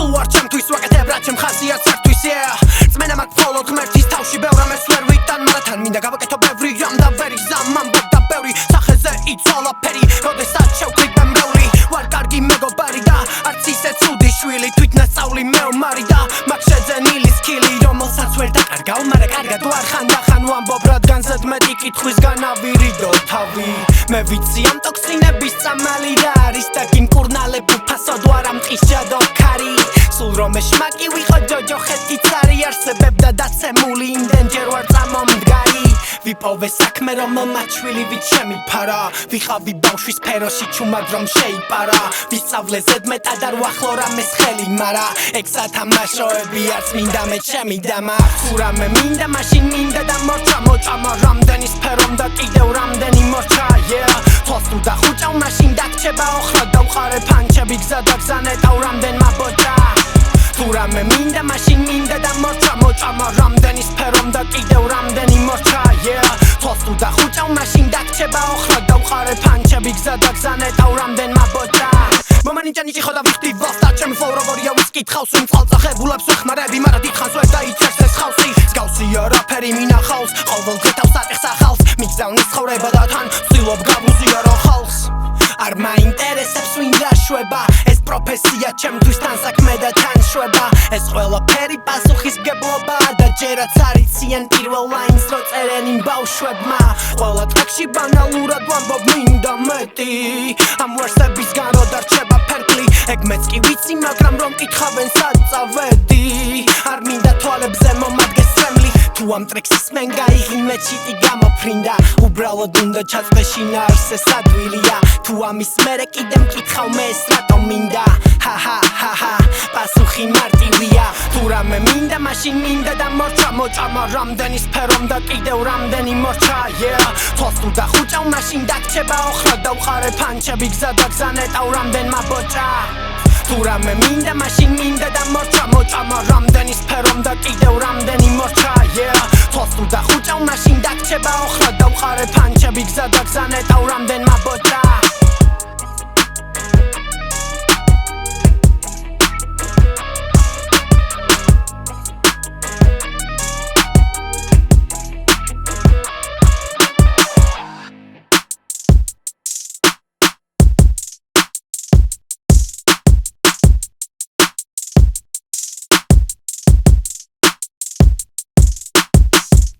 სულ არ ჩემთვის ვაკეთებ რაც ჩემ ხასიათს საქმის წმენა მაქვს მხოლოდ ღმერთის თავში ბევრ ამას ვერ ვიტან მაგრამ მინდა გავაკეთო ბევრი რამ და ვერი ზამ ამბობ და ბევრი სახეზე იცვალა ფერი როდესაც შევკრიბ მემრეული ვარ კარგი მეგობარი და არც ისე ცუდი შვილი თვით ნასწავლი მეომარი და მაქვს შეძენილი სკილი რომელსაც ვერ დაკარგავ მაგრამ კარგად ვარ ხანდახან ვამბობ რადგან ზედმეტი კითხვისგან ავირიდო თავი მე ვიცი ამ ტოქსინების წამალი რა არის და გიმკურნალებ უფასოდ ვარ ამ ტყის ჯადოქარი სულ რომ ეშმაკი ვიყო ჯოჯოხეთი цаრი არსებებდა დაცემული იმდენჯერ ვარ წამომდგარი ვიპოვე საქმე რომ მომაჩვილი ვით შემიფარა ვიყავი ბავშვის სფეროში ჩუმად რომ შეიპარა ვისწავლე ზედმეტად არ ვახლო რამეს ხელი მარა ეგ სათამაშოები არც მინდა მე ჩემი დამა თუ რამე მინდა მაშინ მინდა და მორჩა მოჭამა რამდენი სფერომ და კიდევ რამდენი მორჩა თვალს თუ დახუჭავ მაშინ დაგჭება ოხრა დავყარე ფანჩები გზა დაგზანეტავ რამდენმა ბოჭა თუ რამე მინდა მაშინ მინდა და მორჩა მოჭამა რამდენი სფერომ და კიდევ რამდენი მორჩა თვალს თუ დახუჭავ მაშინ დაგჭება ოხრა დავყარე ფანჩები გზა დაგზანეტავ რამდენმა ბოჭა მომანიჭანიჭი ხოდა ვიხდი ვალს და ჩემი ფლოუ როგორია ვისკითხავს იმ წყალწახებულებს ვეხმარები მაგრამ დიდხანს ვერ დაიჭერს ეს ხავსი მსგავსი არაფერი მინახავს ყოველ დღე თავს ატეხს ახალს მიგზავნის ცხოვრება და თან ვცდილობ გავუზიარო ხალხს არ მაინტერესებს ვინ რა შვება ეს პროფესია ჩემთვის თან საქმე და თან შვება ეს ყველაფერი პასუხისმგებლობა და ჯერაც არიციან პირველ ლაინს რო წერენ იმ ბავშვებმა ყველა ტრეკში ბანალურად ვამბობ მინდა მეტი ამ ვერსებისგან რო დარჩება ფერკლი ეგ მეც კი ვიცი მაგრამ რომ კითხავენ სად წავედი არ მინდა თვალებზე მომადგეს სრემლი თუ ამ ტრექსის მენ გაიღიმე ჩიტი გამოფრინდა უბრალოდ უნდა ჩაწვე შინაარსზე სადვილია თუ ამის მერე კიდე მკითხავ მე ეს რატომ მინდა ჰაჰაჰაჰა პასუხი მარტივია თუ რამე მინდა მაშინ მინდა და მორჩა მოჭამა რამდენი სფერომ და კიდევ რამდენი მორჩა თვალს თუ დახუჭავ მაშინ დაგჭება ოხრა დავყარე ფანჩები გზა დაგზანეტავ რამდენმა ბოჭა თუ რამე მინდა მაშინ მინდა და მორჩა მოჭამა რამდენი სფერომ და კიდევ რამდენი მორჩა თვალს თუ დახუჭავ მაშინ დაგჭება ოხრა დავყარე ფანჩები გზა დაგზანეტავ რამდენმა ბოჭა